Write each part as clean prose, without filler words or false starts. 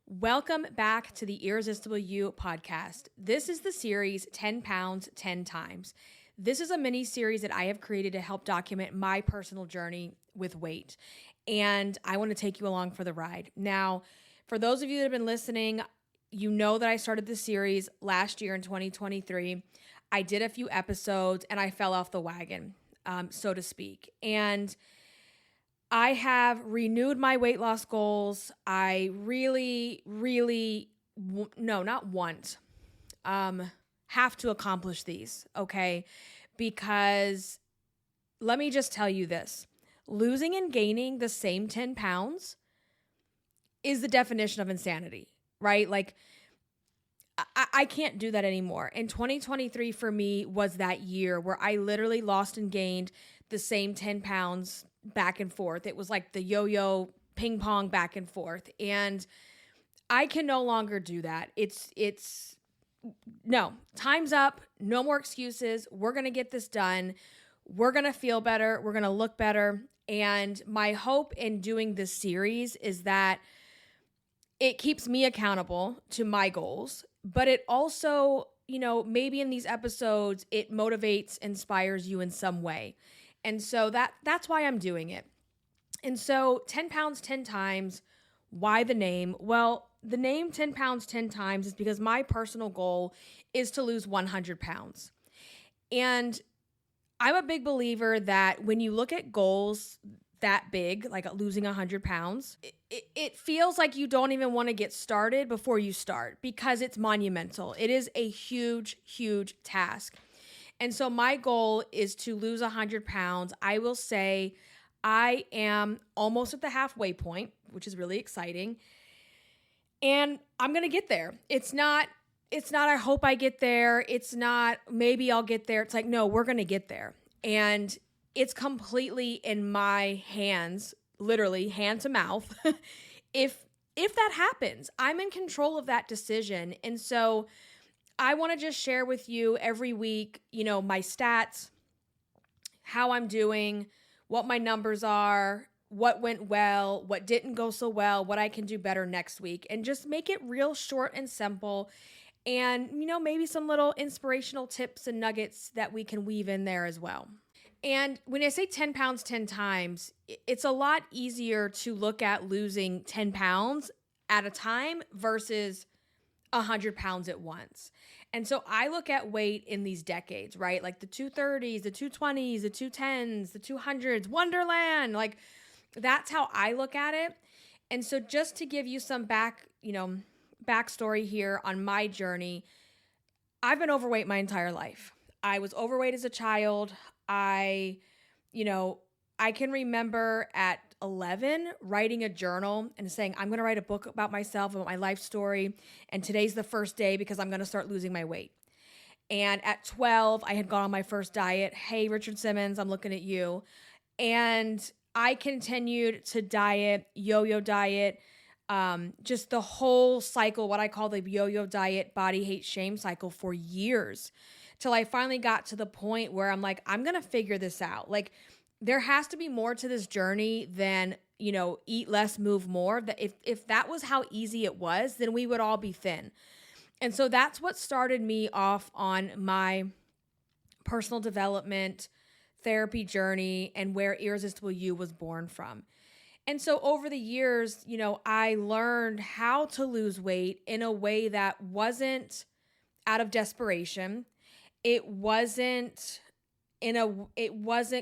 Welcome back to the Irresistible You podcast. This is the series 10 Pounds, 10 Times. This is a mini series that I have created to help document my personal journey with weight. And I want to take you along for the ride. Now, for those of you that have been listening, you know that I started this series last year in 2023. I did a few episodes and I fell off the wagon, so to speak. And I have renewed my weight loss goals. I have to accomplish these, okay? Because let me just tell you this. Losing and gaining the same 10 pounds is the definition of insanity, right? Like, I can't do that anymore. And 2023 for me was that year where I literally lost and gained the same 10 pounds back and forth. It was like the yo-yo ping pong back and forth. And I can no longer do that. No, time's up. No more excuses. We're going to get this done. We're going to feel better. We're going to look better. And my hope in doing this series is that it keeps me accountable to my goals, but it also, maybe in these episodes, it motivates, inspires you in some way. And so that's why I'm doing it. And so 10 pounds, 10 times, why the name? Well, the name 10 pounds, 10 times is because my personal goal is to lose 100 pounds. And I'm a big believer that when you look at goals that big, like losing 100 pounds, it feels like you don't even want to get started before you start because it's monumental. It is a huge, huge task. And so my goal is to lose 100 pounds. I will say I am almost at the halfway point, which is really exciting. And I'm going to get there. It's not, I hope I get there. It's not, maybe I'll get there. It's like, no, we're going to get there. And it's completely in my hands, literally hand to mouth. If that happens, I'm in control of that decision. And so I want to just share with you every week, my stats, how I'm doing, what my numbers are, what went well, what didn't go so well, what I can do better next week, and just make it real short and simple. And, maybe some little inspirational tips and nuggets that we can weave in there as well. And when I say 10 pounds, 10 times, it's a lot easier to look at losing 10 pounds at a time versus 100 pounds at once. And so I look at weight in these decades, right? Like the 230s, the 220s, the 210s, the 200s, Wonderland. Like that's how I look at it. And so just to give you some backstory here on my journey, I've been overweight my entire life. I was overweight as a child. I can remember at 11 writing a journal and saying, I'm going to write a book about myself, about my life story. And today's the first day because I'm going to start losing my weight. And at 12, I had gone on my first diet. Hey, Richard Simmons, I'm looking at you. And I continued to diet, yo-yo diet, just the whole cycle, what I call the yo-yo diet, body hate, shame cycle for years. Till I finally got to the point where I'm like, I'm going to figure this out. Like, there has to be more to this journey than, eat less, move more. That if that was how easy it was, then we would all be thin. And so that's what started me off on my personal development therapy journey and where Irresistible You was born from. And so over the years, I learned how to lose weight in a way that wasn't out of desperation. It wasn't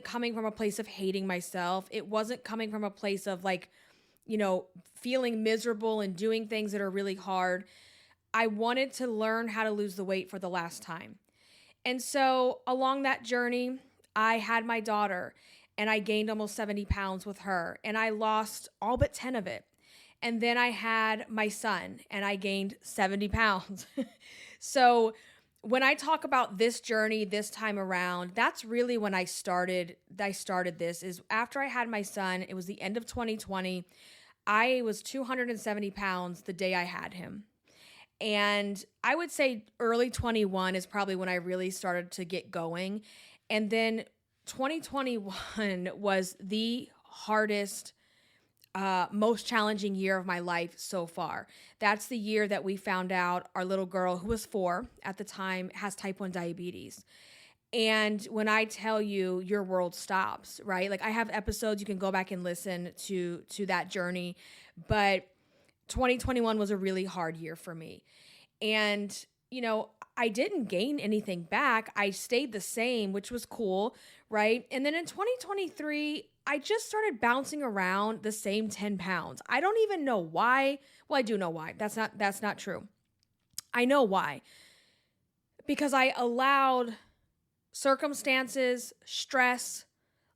coming from a place of hating myself. It wasn't coming from a place of feeling miserable and doing things that are really hard. I wanted to learn how to lose the weight for the last time. And so along that journey, I had my daughter and I gained almost 70 pounds with her and I lost all but 10 of it. And then I had my son and I gained 70 pounds. So when I talk about this journey this time around, that's really when I started this is after I had my son. It was the end of 2020. I was 270 pounds the day I had him. And I would say early 21 is probably when I really started to get going. And then 2021 was the hardest most challenging year of my life so far. That's the year that we found out our little girl, who was 4 at the time, has type 1 diabetes. And when I tell you, your world stops, right? Like, I have episodes, you can go back and listen to that journey. But 2021 was a really hard year for me. And, I didn't gain anything back. I stayed the same, which was cool, right? And then in 2023, I just started bouncing around the same 10 pounds. I don't even know why. Well, I do know why. That's not true. I know why. Because I allowed circumstances, stress,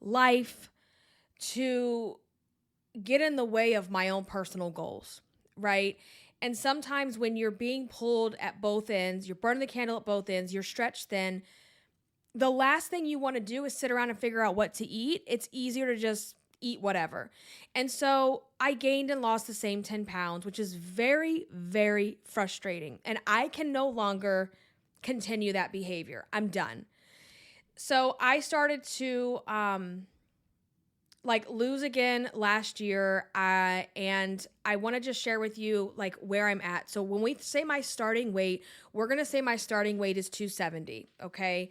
life to get in the way of my own personal goals, right? And sometimes when you're being pulled at both ends, you're burning the candle at both ends, you're stretched thin, the last thing you want to do is sit around and figure out what to eat. It's easier to just eat whatever. And so I gained and lost the same 10 pounds, which is very, very frustrating. And I can no longer continue that behavior. I'm done. So I started to lose again last year, and I want to just share with you where I'm at. So when we say my starting weight, we're going to say my starting weight is 270, okay?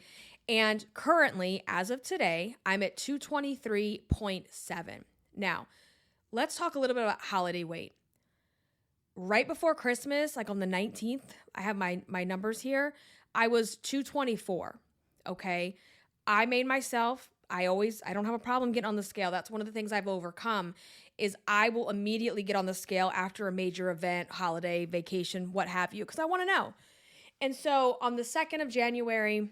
And currently, as of today, I'm at 223.7. Now, let's talk a little bit about holiday weight. Right before Christmas, on the 19th, I have my numbers here, I was 224, okay? I made myself, I don't have a problem getting on the scale. That's one of the things I've overcome is I will immediately get on the scale after a major event, holiday, vacation, what have you, because I want to know. And so on the 2nd of January,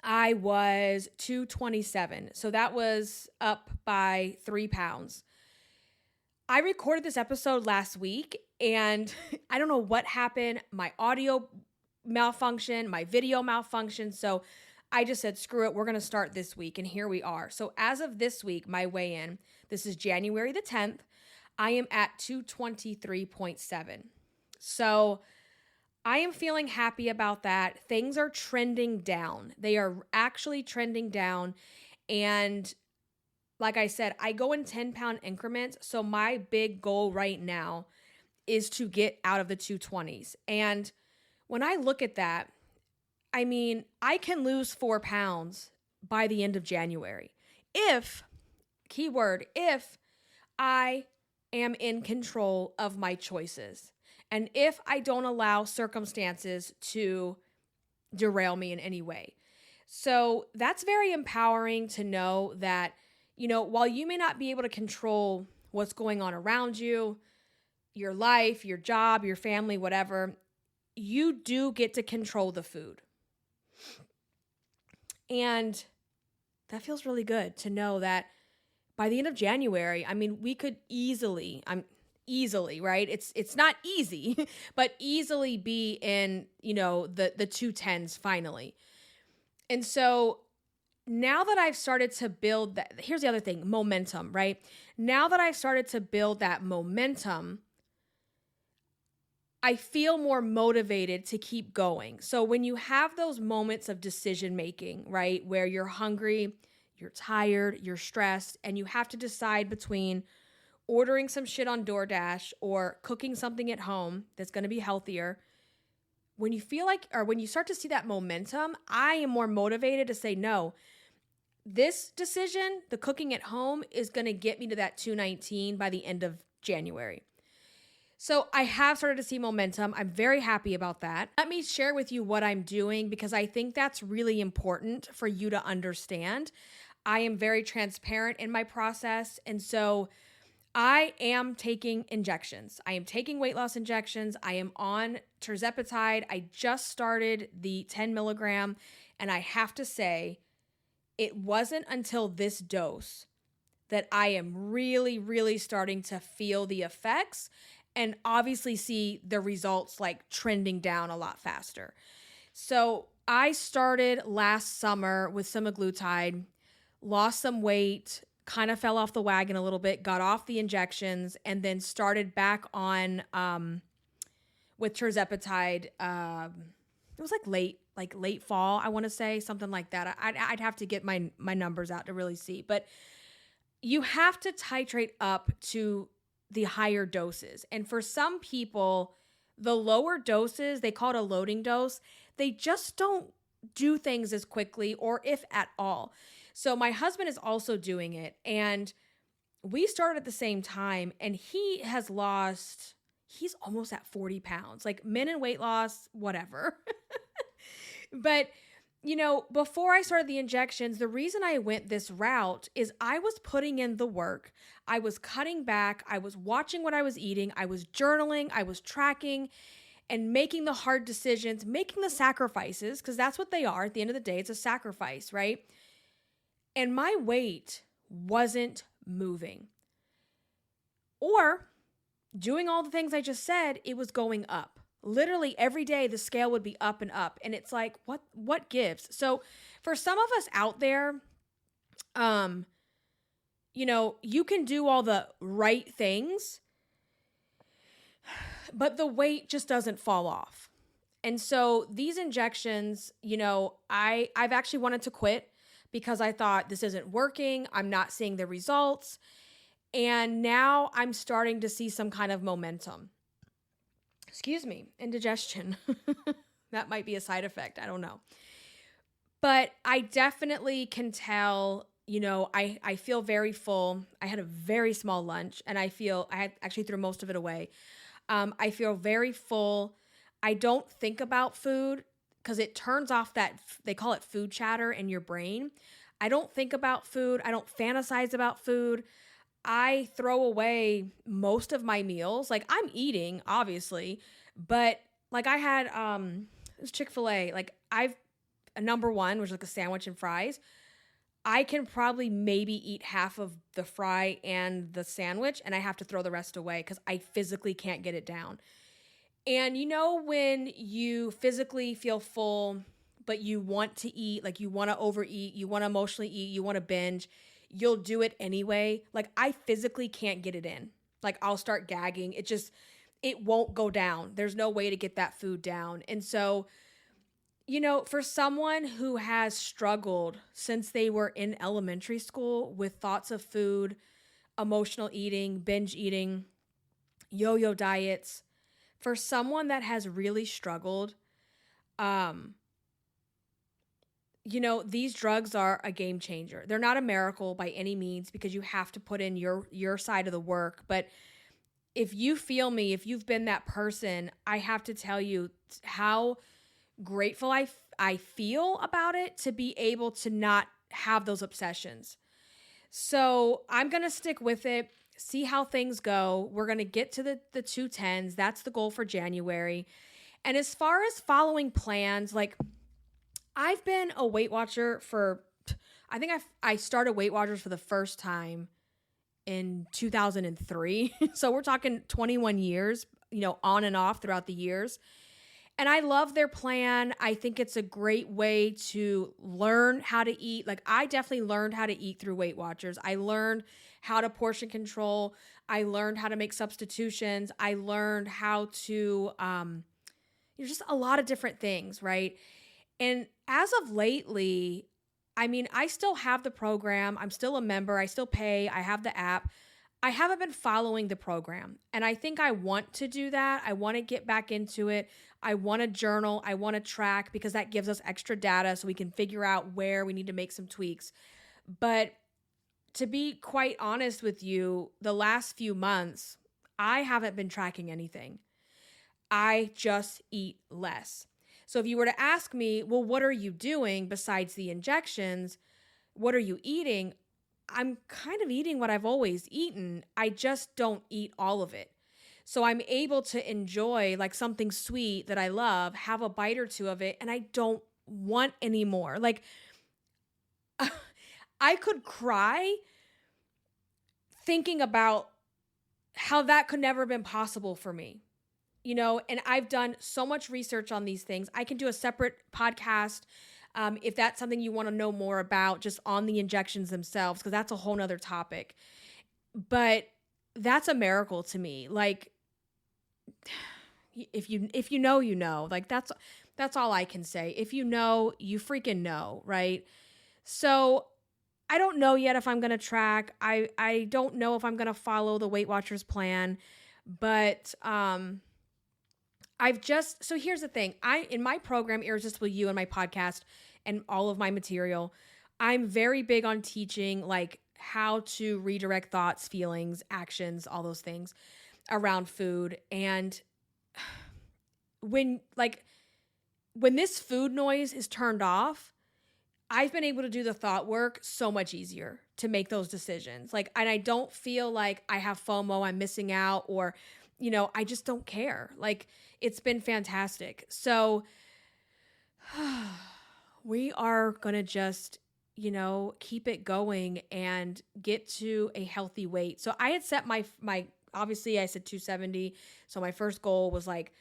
I was 227. So that was up by 3 pounds. I recorded this episode last week and I don't know what happened. My audio malfunctioned, my video malfunctioned. So I just said, screw it, we're going to start this week, and here we are. So as of this week, my weigh-in, this is January the 10th, I am at 223.7. So I am feeling happy about that. Things are trending down. They are actually trending down, and like I said, I go in 10-pound increments, so my big goal right now is to get out of the 220s. And when I look at that, I mean, I can lose 4 pounds by the end of January. If I am in control of my choices and if I don't allow circumstances to derail me in any way. So that's very empowering to know that, while you may not be able to control what's going on around you, your life, your job, your family, whatever, you do get to control the food. And that feels really good to know that by the end of January, I mean, we could easily, right? It's not easy, but easily be in, the 210s finally. And so now that I've started to build that, here's the other thing, momentum, right? Now that I've started to build that momentum, I feel more motivated to keep going. So when you have those moments of decision making, right, where you're hungry, you're tired, you're stressed, and you have to decide between ordering some shit on DoorDash or cooking something at home that's going to be healthier, when you feel when you start to see that momentum, I am more motivated to say, no, this decision, the cooking at home, is going to get me to that 219 by the end of January. So I have started to see momentum. I'm very happy about that. Let me share with you what I'm doing because I think that's really important for you to understand. I am very transparent in my process. And so I am taking injections. I am taking weight loss injections. I am on tirzepatide. I just started the 10 milligram. And I have to say, it wasn't until this dose that I am really, really starting to feel the effects and obviously see the results trending down a lot faster. So I started last summer with semaglutide, lost some weight, kind of fell off the wagon a little bit, got off the injections, and then started back on with tirzepatide. It was late fall, I want to say, something like that. I'd have to get my numbers out to really see. But you have to titrate up to the higher doses. And for some people, the lower doses, they call it a loading dose, they just don't do things as quickly or if at all. So my husband is also doing it, and we started at the same time, and he's almost at 40 pounds, like men in weight loss, whatever. But, before I started the injections, the reason I went this route is I was putting in the work. I was cutting back. I was watching what I was eating. I was journaling. I was tracking and making the hard decisions, making the sacrifices, because that's what they are. At the end of the day, it's a sacrifice, right? And my weight wasn't moving. Or doing all the things I just said, it was going up. Literally every day the scale would be up and up. And it's like, what gives? So for some of us out there, you can do all the right things, but the weight just doesn't fall off. And so these injections, I've actually wanted to quit because I thought this isn't working. I'm not seeing the results. And now I'm starting to see some kind of momentum. Excuse me, indigestion. That might be a side effect. I don't know. But I definitely can tell, I feel very full. I had a very small lunch, and I had actually threw most of it away. I feel very full. I don't think about food because it turns off that, they call it food chatter in your brain. I don't think about food. I don't fantasize about food. I throw away most of my meals. Like, I'm eating, obviously, but like I had it was Chick-fil-A. Like, I've a number one, which is like a sandwich and fries. I can probably maybe eat half of the fry and the sandwich, and I have to throw the rest away because I physically can't get it down. And when you physically feel full, but you want to eat, like you want to overeat, you want to emotionally eat, you want to binge, you'll do it anyway. Like, I physically can't get it in. Like, I'll start gagging. It won't go down. There's no way to get that food down. And so, for someone who has struggled since they were in elementary school with thoughts of food, emotional eating, binge eating, yo-yo diets, for someone that has really struggled, these drugs are a game changer. They're not a miracle by any means because you have to put in your side of the work. But if you feel me, if you've been that person, I have to tell you how grateful I feel about it to be able to not have those obsessions. So I'm going to stick with it, see how things go. We're going to get to the 210s. That's the goal for January. And as far as following plans, like, I've been a Weight Watcher I started Weight Watchers for the first time in 2003. So we're talking 21 years, on and off throughout the years. And I love their plan. I think it's a great way to learn how to eat. Like, I definitely learned how to eat through Weight Watchers. I learned how to portion control. I learned how to make substitutions. I learned how to, just a lot of different things, right? And as of lately, I still have the program. I'm still a member. I still pay. I have the app. I haven't been following the program. And I think I want to do that. I want to get back into it. I want to journal. I want to track because that gives us extra data so we can figure out where we need to make some tweaks. But to be quite honest with you, the last few months, I haven't been tracking anything. I just eat less. So if you were to ask me, well, what are you doing besides the injections? What are you eating? I'm kind of eating what I've always eaten. I just don't eat all of it. So I'm able to enjoy like something sweet that I love, have a bite or two of it, and I don't want any more. Like, I could cry thinking about how that could never have been possible for me. And I've done so much research on these things. I can do a separate podcast if that's something you want to know more about, just on the injections themselves, because that's a whole nother topic. But that's a miracle to me. Like, if you know, you know. Like, that's all I can say. If you know, you freaking know, right? So I don't know yet if I'm going to track. I don't know if I'm going to follow the Weight Watchers plan, but so here's the thing. In my program, Irresistible You, and my podcast and all of my material, I'm very big on teaching like how to redirect thoughts, feelings, actions, all those things around food. And when this food noise is turned off, I've been able to do the thought work so much easier to make those decisions. Like, and I don't feel like I have FOMO, I'm missing out, or, I just don't care. Like, it's been fantastic. So we are going to just, keep it going and get to a healthy weight. So I had set my obviously I said 270. So my first goal was like,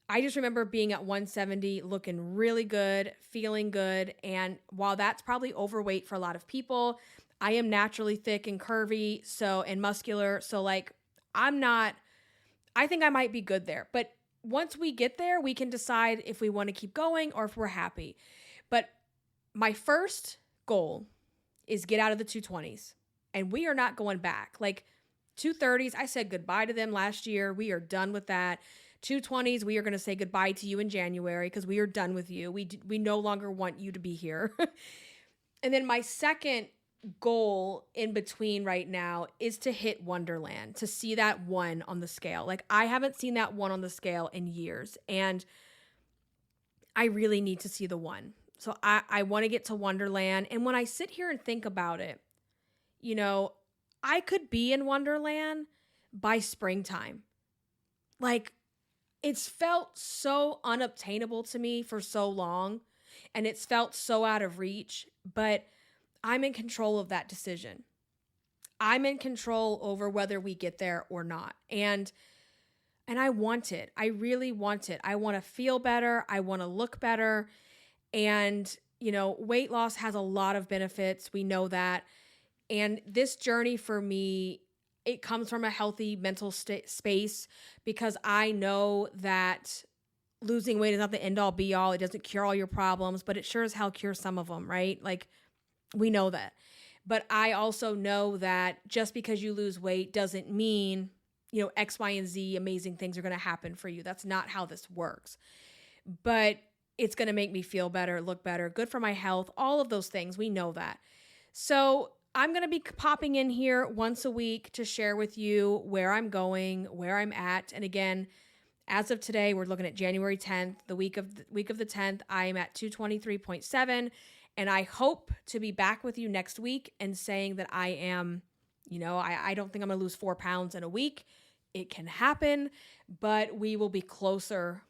I just remember being at 170, looking really good, feeling good. And while that's probably overweight for a lot of people, I am naturally thick and curvy, and muscular. So like, I think I might be good there. But once we get there, we can decide if we want to keep going or if we're happy. But my first goal is get out of the 220s. And we are not going back. Like 230s, I said goodbye to them last year. We are done with that. 220s, we are going to say goodbye to you in January because we are done with you. We no longer want you to be here. And then my second goal in between right now is to hit Wonderland, to see that 1 on the scale. Like, I haven't seen that 1 on the scale in years, and I really need to see the 1. So I want to get to Wonderland. And when I sit here and think about it, I could be in Wonderland by springtime. Like, it's felt so unobtainable to me for so long, and it's felt so out of reach, but I'm in control of that decision. I'm in control over whether we get there or not. And I want it. I really want it. I want to feel better. I want to look better. And, weight loss has a lot of benefits. We know that. And this journey for me, it comes from a healthy mental space, because I know that losing weight is not the end all be all. It doesn't cure all your problems, but it sure as hell cures some of them, right? Like, we know that. But I also know that just because you lose weight doesn't mean, X, Y, and Z amazing things are going to happen for you. That's not how this works. But it's going to make me feel better, look better, good for my health, all of those things. We know that. So I'm going to be popping in here once a week to share with you where I'm going, where I'm at. And again, as of today, we're looking at January 10th, the week of the 10th. I am at 223.7, and I hope to be back with you next week and saying that I am, I don't think I'm going to lose 4 pounds in a week. It can happen, but we will be closer.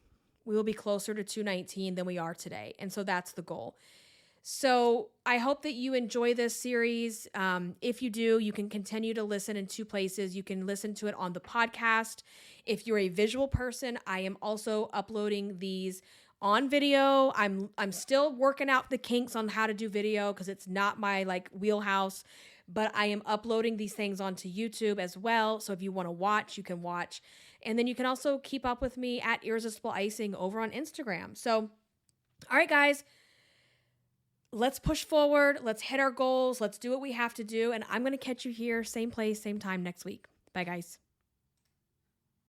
We will be closer to 219 than we are today. And so that's the goal. So I hope that you enjoy this series. If you do, you can continue to listen in 2 places. You can listen to it on the podcast. If you're a visual person, I am also uploading these on video. I'm still working out the kinks on how to do video because it's not my wheelhouse, but I am uploading these things onto YouTube as well. So if you want to watch, you can watch. And then you can also keep up with me at Irresistible Icing over on Instagram. So, all right, guys. Let's push forward. Let's hit our goals. Let's do what we have to do. And I'm going to catch you here, same place, same time next week. Bye, guys.